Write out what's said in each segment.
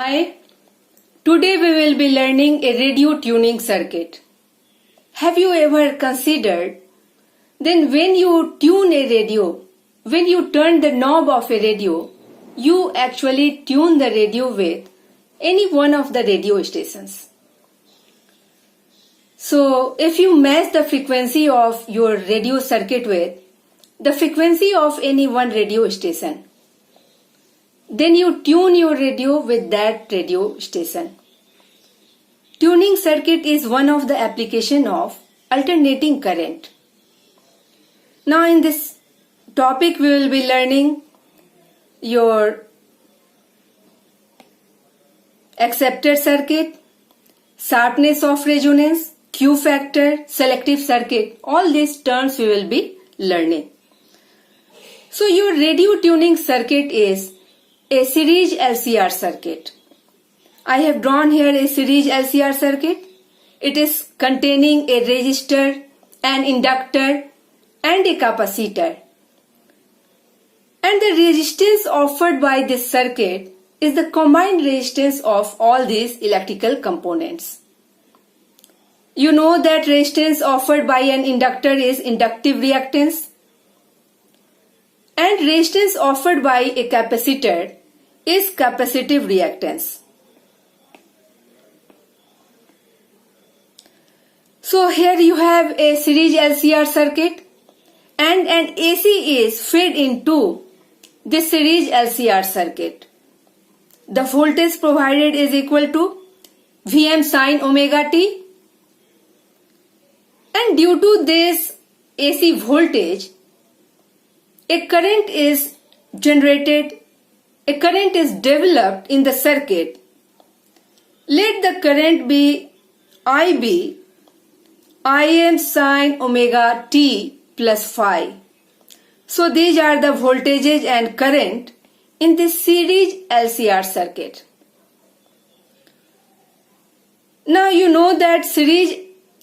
Hi, today we will be learning a radio tuning circuit. Have you ever considered then when you tune a radio, when you turn the knob of a radio, you actually tune the radio with any one of the radio stations. So if you match the frequency of your radio circuit with the frequency of any one radio station, then you tune your radio with that radio station. Tuning circuit is one of the application of alternating current. Now in this topic we will be learning your acceptor circuit, sharpness of resonance, Q factor, selective circuit. All these terms we will be learning. So your radio tuning circuit is a series LCR circuit. I have drawn here a series LCR circuit. It is containing a resistor, an inductor and a capacitor. And the resistance offered by this circuit is the combined resistance of all these electrical components. You know that resistance offered by an inductor is inductive reactance, and resistance offered by a capacitor is capacitive reactance. So here you have a series LCR circuit and an AC is fed into this series LCR circuit. The voltage provided is equal to Vm sin omega t, and due to this AC voltage, a current is generated, a current is developed in the circuit. Let the current be IB, Im sin omega t plus phi. So these are the voltages and current in this series LCR circuit. Now you know that series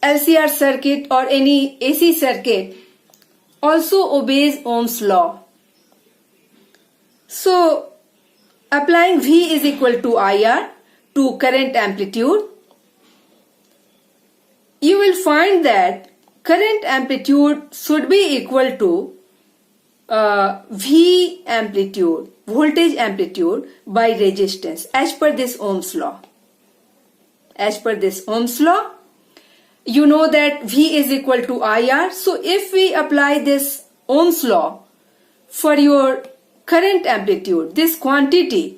LCR circuit or any AC circuit also obeys Ohm's law. So applying V is equal to IR to current amplitude, you will find that current amplitude should be equal to V amplitude, voltage amplitude by resistance as per this Ohm's law. As per this Ohm's law, you know that V is equal to IR. So if we apply this Ohm's law for your current amplitude, this quantity,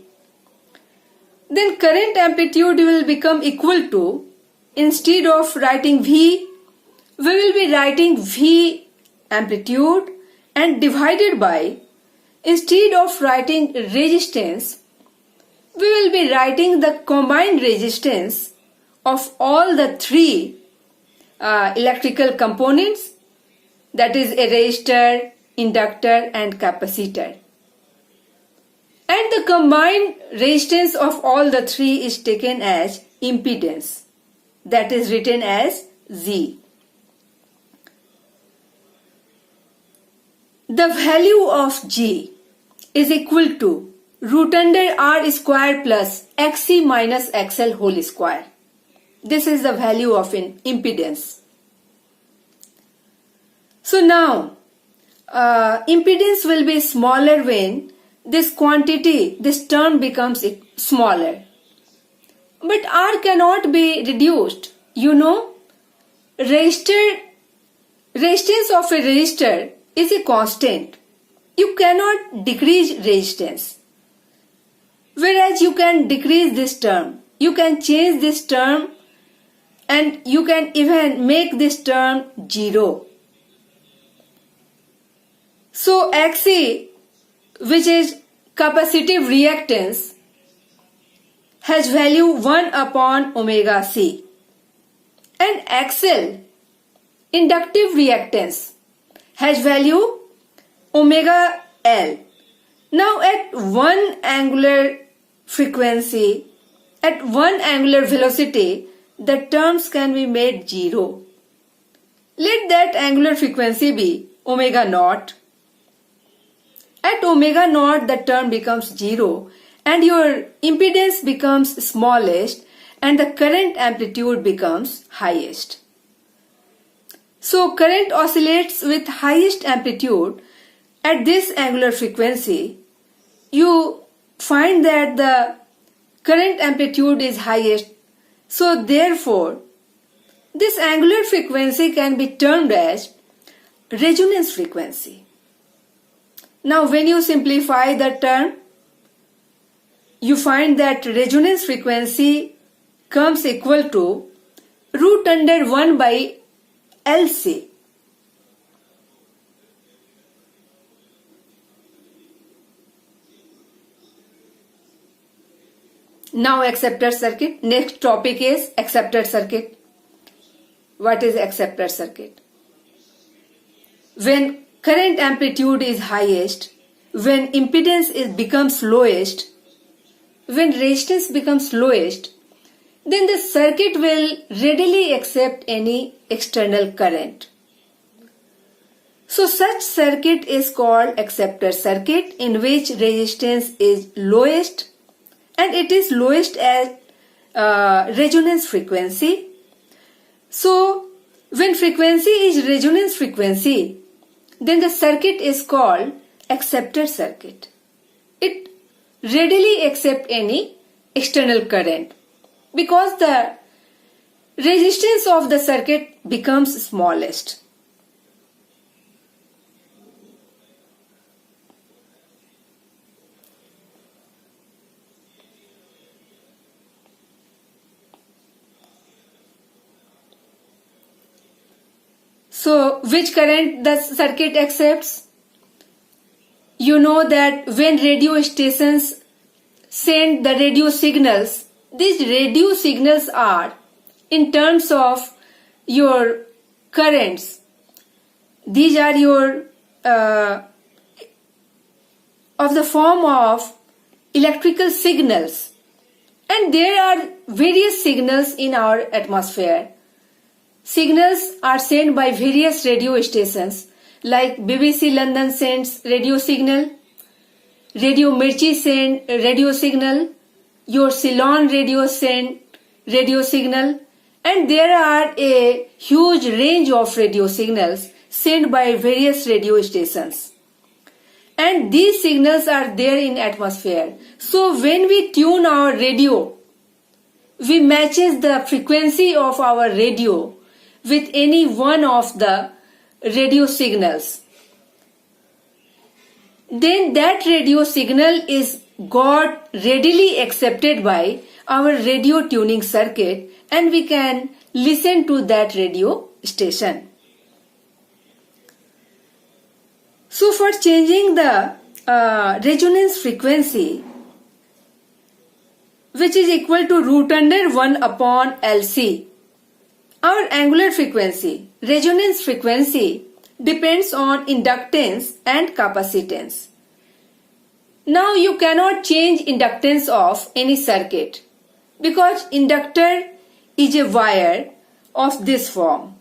then current amplitude will become equal to, instead of writing V, we will be writing V amplitude and divided by, instead of writing resistance, we will be writing the combined resistance of all the three electrical components, that is a resistor, inductor and capacitor. And the combined resistance of all the three is taken as impedance, that is written as Z. The value of G is equal to root under R square plus XC minus XL whole square. This is the value of an impedance. So now, impedance will be smaller when this quantity, this term becomes smaller. But R cannot be reduced. You know, resistance of a resistor is a constant. You cannot decrease resistance. Whereas you can decrease this term. You can change this term and you can even make this term 0. So Xc, which is capacitive reactance, has value 1 upon omega C. And XL, inductive reactance, has value omega L. Now at one angular frequency, at one angular velocity, the terms can be made 0. Let that angular frequency be omega naught. At omega naught the term becomes 0 and your impedance becomes smallest and the current amplitude becomes highest. So current oscillates with highest amplitude at this angular frequency. You find that the current amplitude is highest, so therefore this angular frequency can be termed as resonance frequency. Now when you simplify the term, you find that resonance frequency comes equal to root under 1 by LC. Now acceptor circuit. Next topic is acceptor circuit. What is acceptor circuit? When current amplitude is highest, when impedance becomes lowest, when resistance becomes lowest, then the circuit will readily accept any external current. So such circuit is called acceptor circuit, in which resistance is lowest and it is lowest at resonance frequency. So when frequency is resonance frequency, then the circuit is called acceptor circuit. It readily accepts any external current because the resistance of the circuit becomes smallest. So which current the circuit accepts? You know that when radio stations send the radio signals, these radio signals are in terms of your currents. These are your of the form of electrical signals, and there are various signals in our atmosphere. Signals are sent by various radio stations, like BBC London sends radio signal, Radio Mirchi send radio signal, your Ceylon radio send radio signal, and there are a huge range of radio signals sent by various radio stations. And these signals are there in atmosphere. So when we tune our radio, we matches the frequency of our radio with any one of the radio signals. Then that radio signal is got readily accepted by our radio tuning circuit, and we can listen to that radio station. So for changing the resonance frequency, which is equal to root under 1 upon LC, our angular frequency, resonance frequency, depends on inductance and capacitance. Now you cannot change inductance of any circuit because inductor is a wire of this form.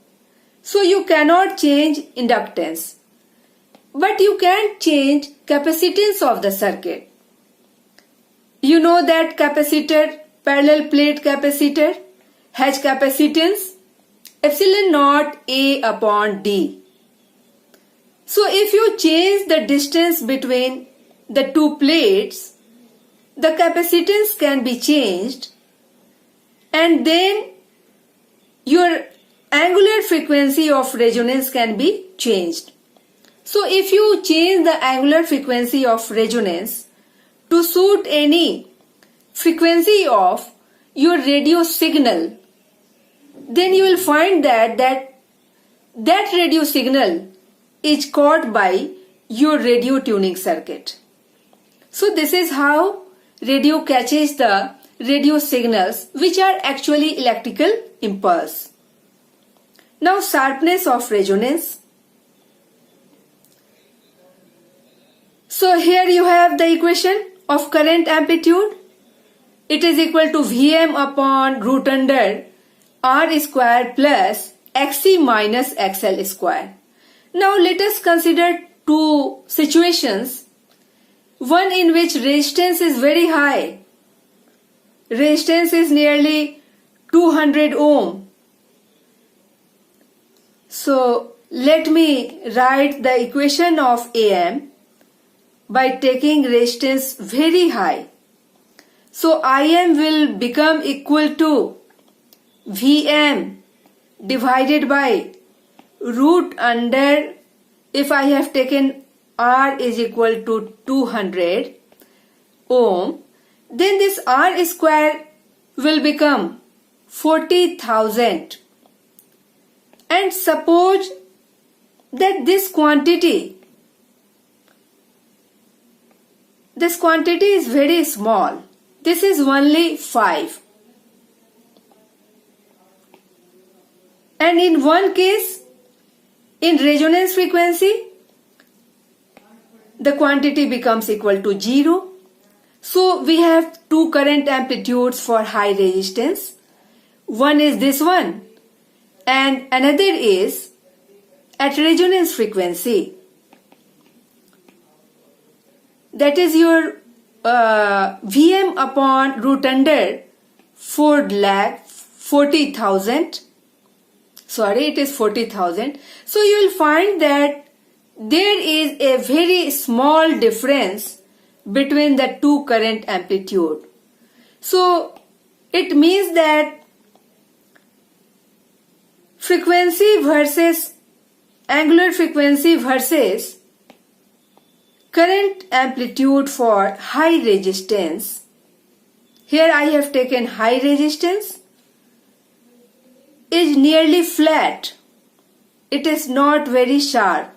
So you cannot change inductance. But you can change capacitance of the circuit. You know that capacitor, parallel plate capacitor, has capacitance epsilon naught A upon D. So if you change the distance between the two plates, the capacitance can be changed, and then your angular frequency of resonance can be changed. So if you change the angular frequency of resonance to suit any frequency of your radio signal, then you will find that radio signal is caught by your radio tuning circuit. So this is how radio catches the radio signals, which are actually electrical impulse. Now sharpness of resonance. So here you have the equation of current amplitude. It is equal to Vm upon root under R square plus Xc minus XL square. Now let us consider two situations one in which resistance is very high. Resistance is nearly 200 ohm. So let me write the equation of AM by taking resistance very high. So IM will become equal to VM divided by root under, if I have taken R is equal to 200 ohm, then this R square will become 40,000. And suppose that this quantity is very small. This is only 5. And in one case, in resonance frequency, the quantity becomes equal to 0. So we have two current amplitudes for high resistance. One is this one and another is at resonance frequency. That is your Vm upon root under 40,000. Sorry, it is 40,000. So you will find that there is a very small difference between the two current amplitude. So it means that frequency versus angular frequency versus current amplitude for high resistance. Here I have taken high resistance, is nearly flat. It is not very sharp.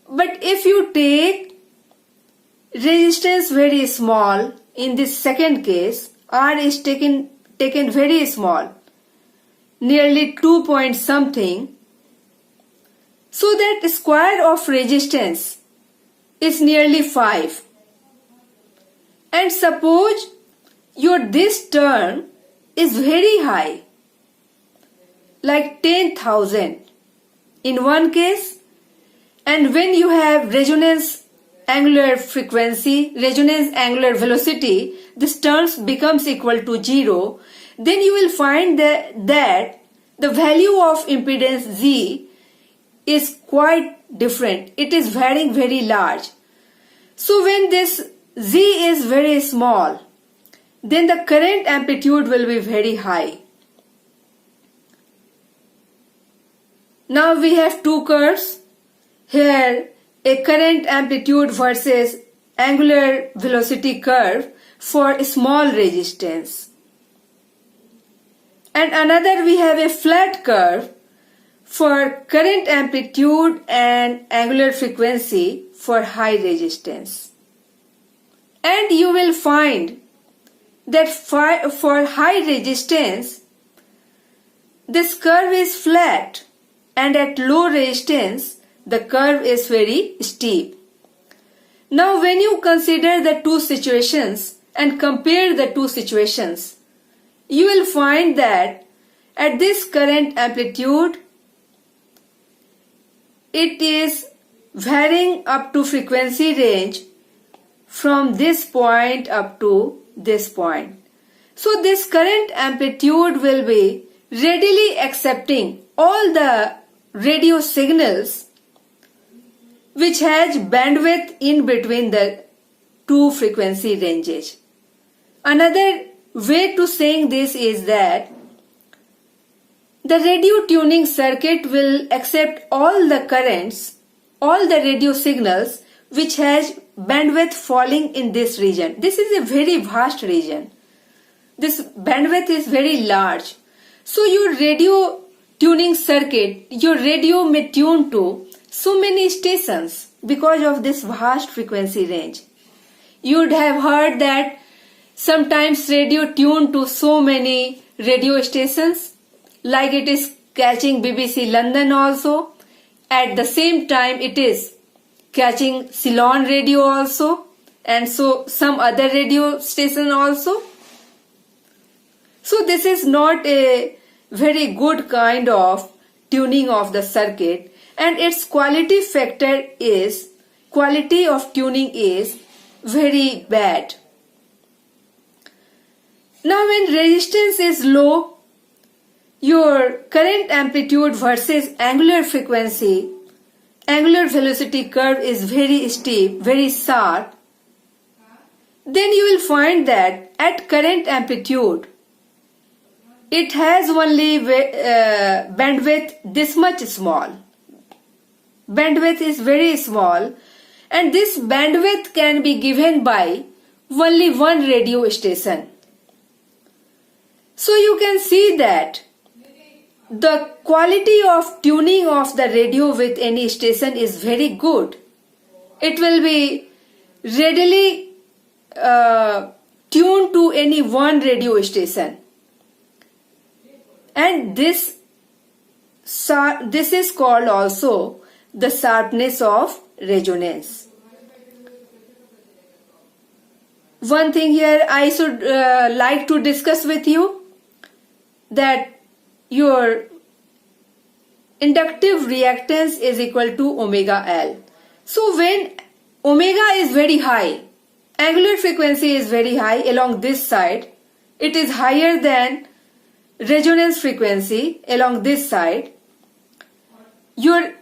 But if you take resistance very small, in this second case, R is taken very small, nearly 2 point something. So that square of resistance is nearly 5. And suppose your this term is very high, like 10,000 in one case, and when you have resonance angular frequency, resonance angular velocity, this term becomes equal to 0, then you will find that the value of impedance Z is quite different. It is varying very large. So when this Z is very small, then the current amplitude will be very high. Now we have two curves. Here a current amplitude versus angular velocity curve for small resistance. And another we have a flat curve for current amplitude and angular frequency for high resistance. And you will find that for high resistance, this curve is flat, and at low resistance, the curve is very steep. Now when you consider the two situations and compare the two situations, you will find that at this current amplitude, it is varying up to frequency range from this point up to this point. So this current amplitude will be readily accepting all the radio signals which has bandwidth in between the two frequency ranges. Another way to saying this is that the radio tuning circuit will accept all the currents, all the radio signals which has bandwidth falling in this region. This is a very vast region. This bandwidth is very large. So your radio tuning circuit, your radio may tune to so many stations because of this vast frequency range. You would have heard that sometimes radio tune to so many radio stations, like it is catching BBC London also. At the same time it is catching Ceylon radio also, and so some other radio station also. So this is not a very good kind of tuning of the circuit, and its quality factor is, quality of tuning is very bad. Now when resistance is low, your current amplitude versus angular frequency, angular velocity curve is very steep, very sharp. Then you will find that at current amplitude, it has only bandwidth this much small. Bandwidth is very small, and this bandwidth can be given by only one radio station. So you can see that the quality of tuning of the radio with any station is very good. It will be readily tuned to any one radio station. And this is called also the sharpness of resonance. One thing here I should like to discuss with you, that your inductive reactance is equal to omega L. So when omega is very high, angular frequency is very high along this side, it is higher than resonance frequency along this side, your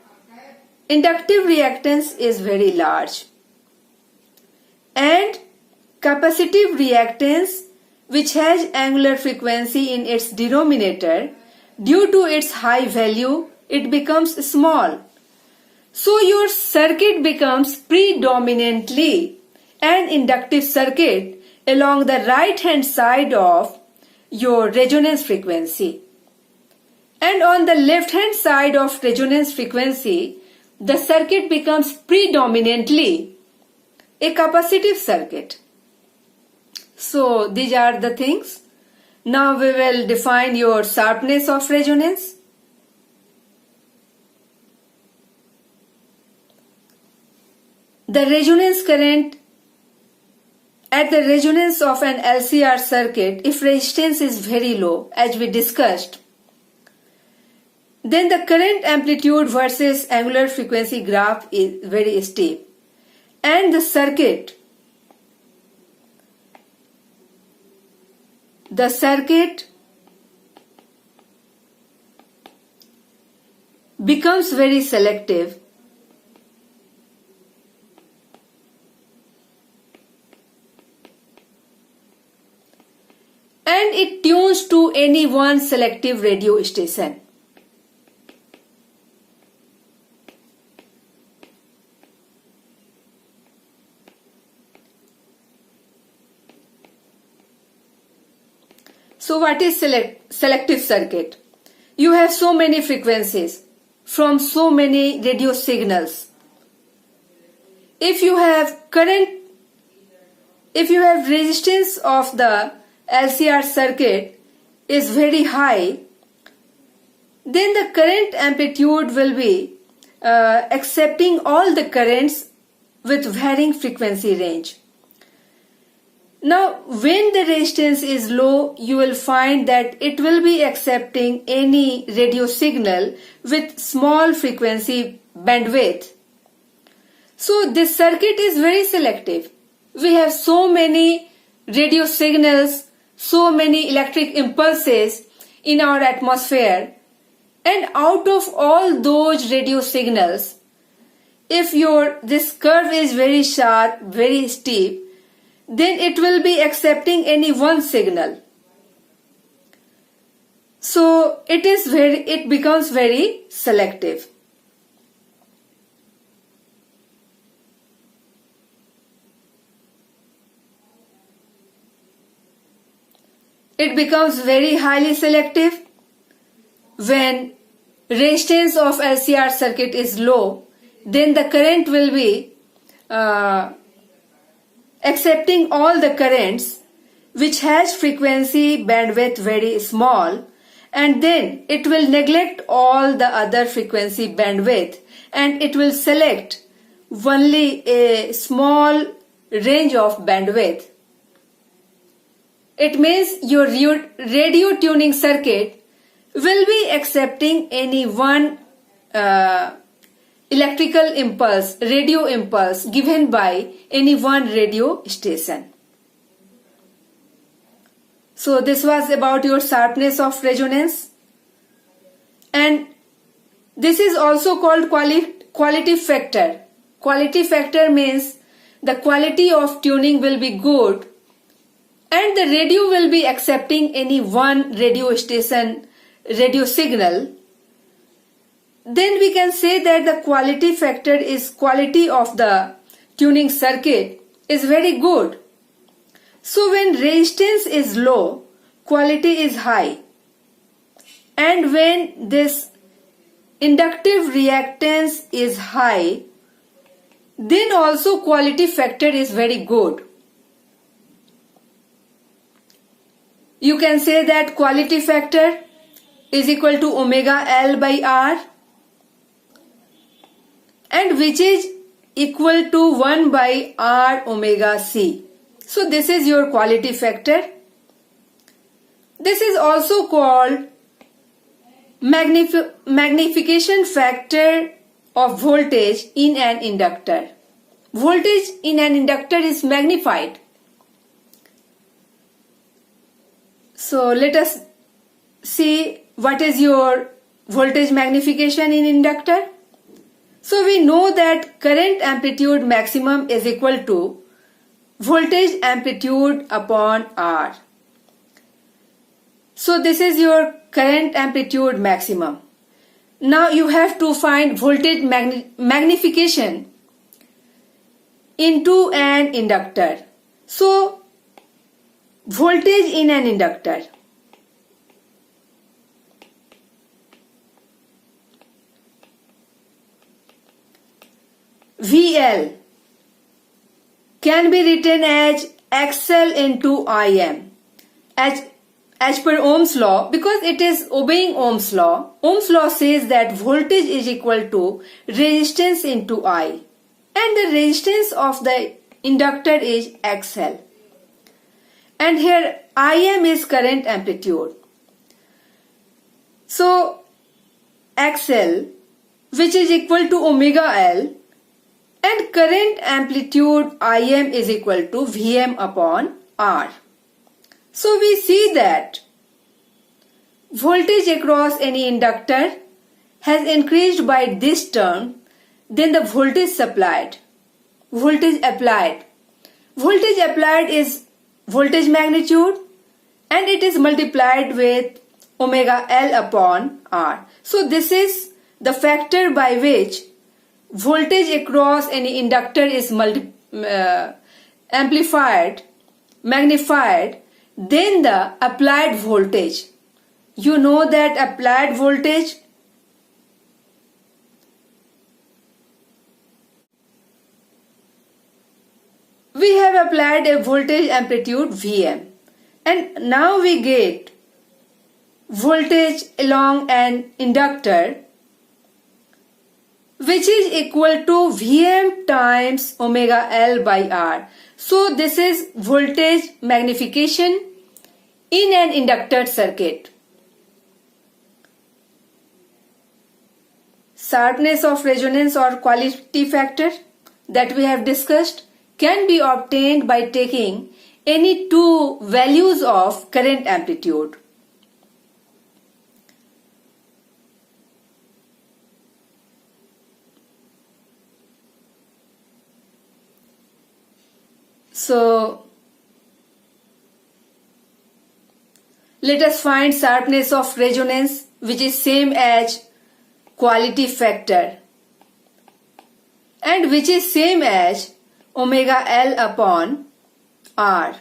inductive reactance is very large. And capacitive reactance, which has angular frequency in its denominator, due to its high value, it becomes small. So your circuit becomes predominantly an inductive circuit along the right hand side of your resonance frequency. And on the left hand side of resonance frequency, the circuit becomes predominantly a capacitive circuit. So these are the things. Now we will define your sharpness of resonance. The resonance current at the resonance of an LCR circuit, if resistance is very low, as we discussed, then the current amplitude versus angular frequency graph is very steep, and the circuit becomes very selective, and it tunes to any one selective radio station. So what is selective circuit? You have so many frequencies from so many radio signals. If you have resistance of the LCR circuit is very high, then the current amplitude will be accepting all the currents with varying frequency range. Now, when the resistance is low, you will find that it will be accepting any radio signal with small frequency bandwidth. So this circuit is very selective. We have so many radio signals, so many electric impulses in our atmosphere, and out of all those radio signals, if this curve is very sharp, very steep, then it will be accepting any one signal. So it becomes very selective. It becomes very highly selective when resistance of LCR circuit is low. Then the current will be accepting all the currents which has frequency bandwidth very small, and then it will neglect all the other frequency bandwidth and it will select only a small range of bandwidth. It means your radio tuning circuit will be accepting any one electrical impulse, radio impulse given by any one radio station. So this was about your sharpness of resonance. And this is also called quality factor. Quality factor means the quality of tuning will be good and the radio will be accepting any one radio station radio signal. Then we can say that the quality factor is quality of the tuning circuit is very good. So when resistance is low, quality is high. And when this inductive reactance is high, then also quality factor is very good. You can say that quality factor is equal to omega L by R, and which is equal to 1 by R omega C. So this is your quality factor. This is also called magnification factor of voltage in an inductor. Voltage in an inductor is magnified. So let us see what is your voltage magnification in inductor. So we know that current amplitude maximum is equal to voltage amplitude upon R. So this is your current amplitude maximum. Now you have to find voltage magnification into an inductor. So voltage in an inductor. VL can be written as XL into IM as per Ohm's law, because it is obeying Ohm's law. Ohm's law says that voltage is equal to resistance into I, and the resistance of the inductor is XL. And here IM is current amplitude. So XL, which is equal to omega L, and current amplitude Im is equal to Vm upon R. So we see that voltage across any inductor has increased by this term, then the voltage supplied. Voltage applied. Voltage applied is voltage magnitude, and it is multiplied with omega L upon R. So this is the factor by which voltage across any inductor is amplified, magnified, then the applied voltage. You know that applied voltage we have applied a voltage amplitude Vm, and now we get voltage along an inductor which is equal to Vm times omega L by R. So this is voltage magnification in an inductor circuit. Sharpness of resonance or quality factor that we have discussed can be obtained by taking any two values of current amplitude. So let us find sharpness of resonance, which is same as quality factor and which is same as omega L upon R.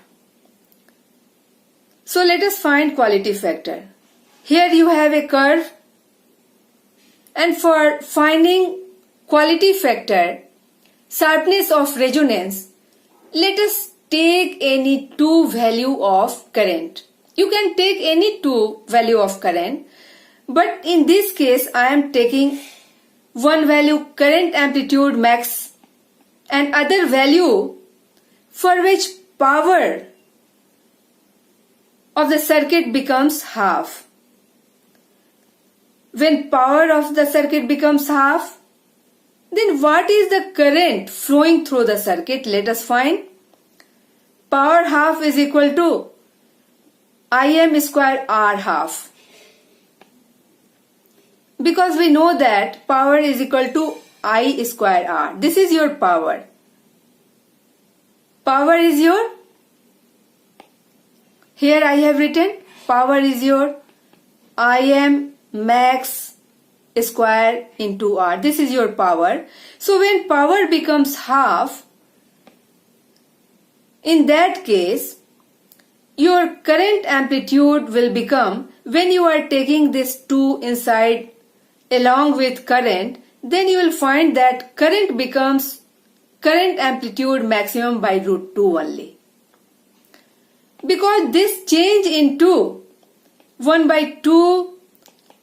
So let us find quality factor. Here you have a curve, and for finding quality factor, sharpness of resonance, let us take any two value of current. You can take any two value of current, but in this case I am taking one value current amplitude max and other value for which power of the circuit becomes half. When power of the circuit becomes half, Then what is the current flowing through the circuit? Let us find. Power half is equal to Im square R half. Because we know that power is equal to I square R. This is your power. Power is your, here I have written, power is your Im max square into R. This is your power. So when power becomes half, in that case, your current amplitude will become, when you are taking this 2 inside along with current, then you will find that current becomes current amplitude maximum by root 2 only. Because this change into 1 by 2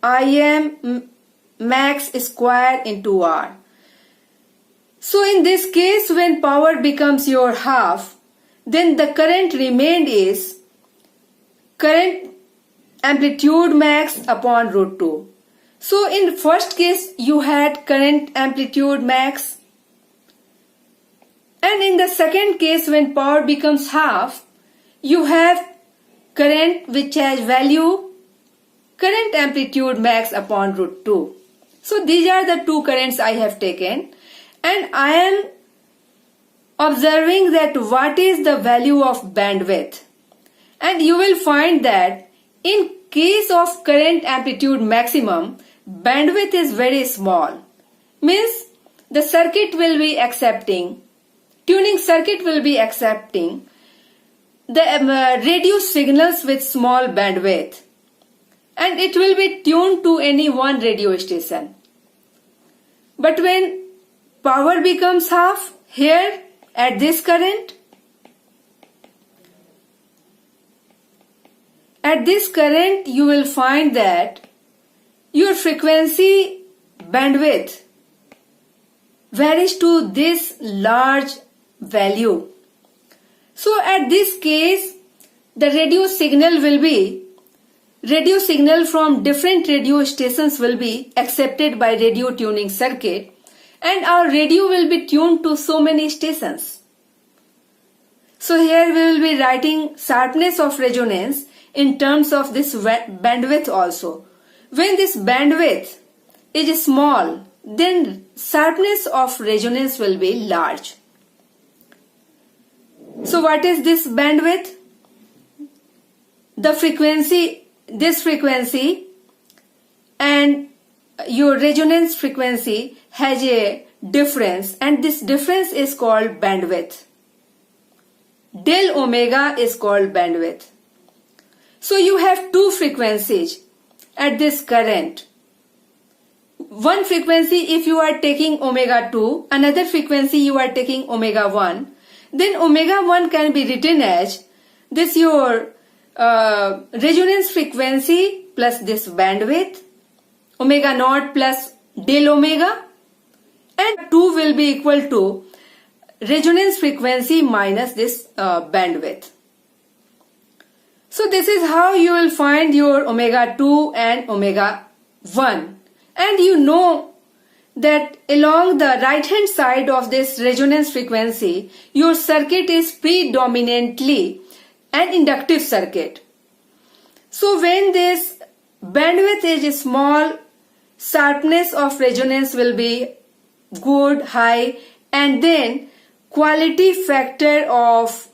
Im max square into R. So in this case, when power becomes your half, then the current remained is current amplitude max upon root 2. So in first case you had current amplitude max, and in the second case when power becomes half, you have current which has value current amplitude max upon root 2. So these are the two currents I have taken, and I am observing that what is the value of bandwidth, and you will find that in case of current amplitude maximum, bandwidth is very small. Means the circuit will be accepting, tuning circuit will be accepting the radio signals with small bandwidth, and it will be tuned to any one radio station. But when power becomes half, here at this current, you will find that your frequency bandwidth varies to this large value. So at this case, the radio signal from different radio stations will be accepted by radio tuning circuit, and our radio will be tuned to so many stations. So here we will be writing sharpness of resonance in terms of this bandwidth also. When this bandwidth is small, then sharpness of resonance will be large. So what is this bandwidth? The frequency, this frequency and your resonance frequency has a difference, and this difference is called bandwidth. Del omega is called bandwidth. So you have two frequencies at this current. One frequency if you are taking omega 2, another frequency you are taking omega 1, then omega 1 can be written as this your resonance frequency plus this bandwidth, omega naught plus del omega, and 2 will be equal to resonance frequency minus this bandwidth. So this is how you will find your omega 2 and omega 1. And you know that along the right hand side of this resonance frequency, your circuit is predominantly an inductive circuit. So when this bandwidth is small, sharpness of resonance will be good, high, and then quality factor of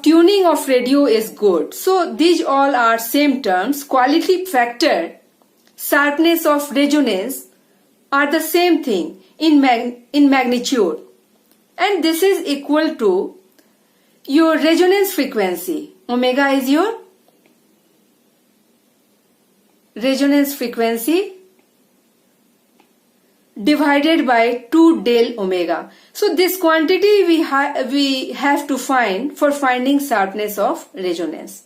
tuning of radio is good. So these all are same terms. Quality factor, sharpness of resonance are the same thing in magnitude, and this is equal to your resonance frequency. Omega is your resonance frequency divided by 2 del omega. So this quantity we have to find for finding sharpness of resonance.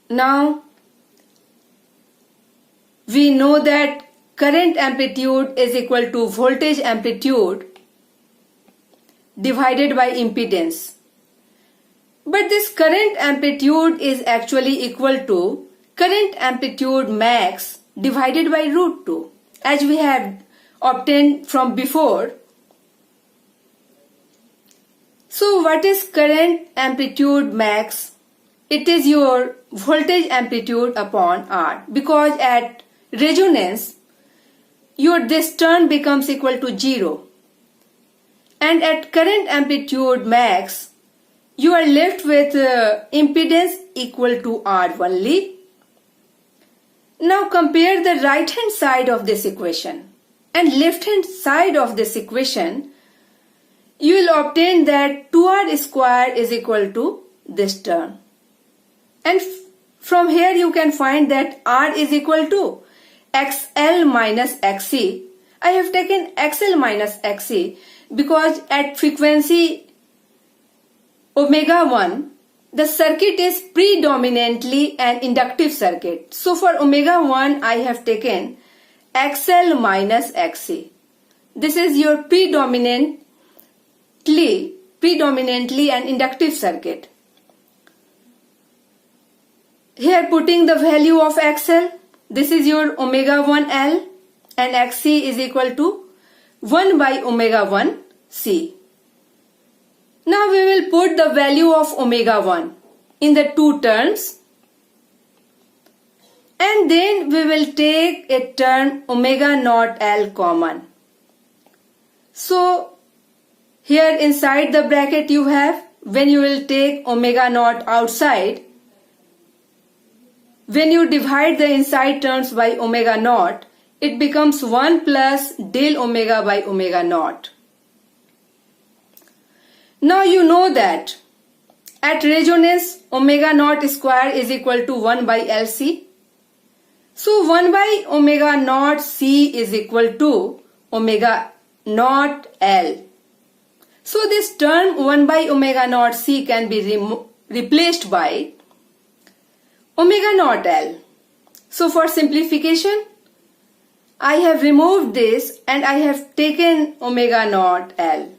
Now we know that current amplitude is equal to voltage amplitude divided by impedance. But this current amplitude is actually equal to current amplitude max divided by root 2, as we have obtained from before. So what is current amplitude max? It is your voltage amplitude upon R, because at resonance this term becomes equal to 0, and at current amplitude max you are left with impedance equal to R only. Now compare the right hand side of this equation and left hand side of this equation. You will obtain that 2R square is equal to this term, and from here you can find that R is equal to XL minus XC. I have taken XL minus XC because at frequency omega 1 the circuit is predominantly an inductive circuit. So for omega 1 I have taken XL minus XC. This is your predominantly an inductive circuit. Here putting the value of XL, this is your omega 1 L, and XC is equal to 1 by omega 1 C. Now we will put the value of omega 1 in the two terms, and then we will take a term omega naught L common. So here inside the bracket you have, when you will take omega naught outside, when you divide the inside terms by omega naught, it becomes 1 plus del omega by omega naught. Now you know that at resonance omega naught square is equal to 1 by LC. So 1 by omega naught C is equal to omega naught L. So this term 1 by omega naught C can be replaced by omega naught L. So for simplification, I have removed this and I have taken omega naught L.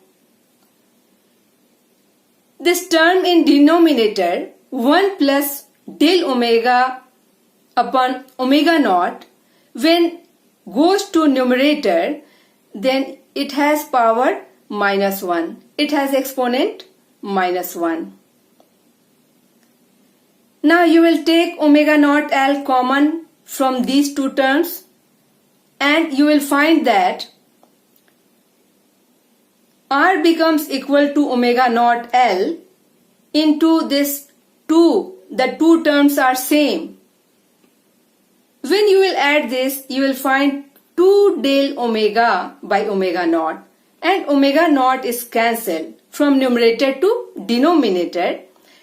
This term in denominator 1 plus del omega upon omega naught, when goes to numerator, then it has power minus 1. It has exponent minus 1. Now you will take omega naught L common from these two terms, and you will find that R becomes equal to omega naught L into this 2. The two terms are same. When you will add this, you will find 2 del omega by omega naught, and omega naught is cancelled from numerator to denominator,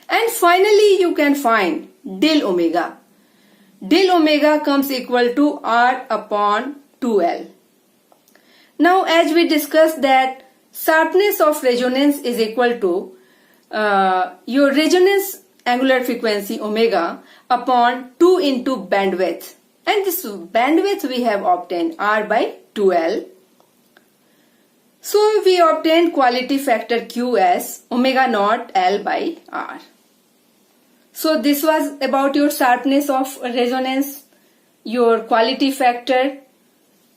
and finally you can find del omega. Del omega comes equal to R upon 2L. Now as we discussed that sharpness of resonance is equal to your resonance angular frequency omega upon 2 into bandwidth, and this bandwidth we have obtained R by 2L. So we obtained quality factor Q as omega naught L by R. So this was about your sharpness of resonance, your quality factor.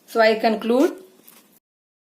So I conclude